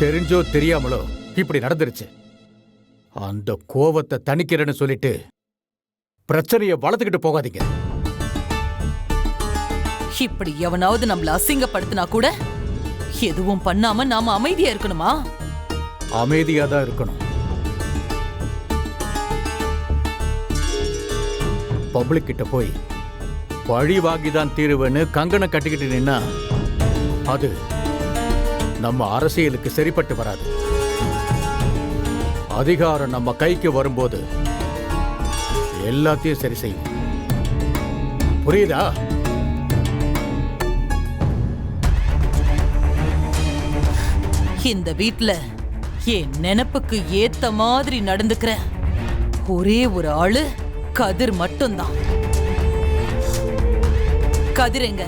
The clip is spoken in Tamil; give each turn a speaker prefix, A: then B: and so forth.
A: தெரிஞ்சோ தெரியாமலோ இப்படி நடந்துருச்சு. அந்த கோவத்தை தணிக்கிறேன்னு சொல்லிட்டு பிரச்சனையை வளர்த்துக்கிட்டு போகாதீங்க.
B: இப்படி எவனாவது நம்மள அசிங்கப்படுத்தினா கூட எதுவும் பண்ணாம நாம அமைதியா இருக்கணுமா?
A: அமைதியா தான் இருக்கணும். பப்ளிக் கிட்ட போய் பழி வாங்கிதான் தீருவேன்னு கங்கணம் கட்டிக்கிட்டு நின்னா அது நம்ம அரசியலுக்கு சரிப்பட்டு வராது. அதிகாரம் நம்ம கைக்கு வரும்போது எல்லாத்தையும் சரி செய்யும். புரியுதா?
B: இந்த வீட்ல என் நினைப்புக்கு ஏத்த மாதிரி நடந்துக்கிற ஒரே ஒரு ஆளு கதிர் மட்டும்தான். கதிர் எங்க?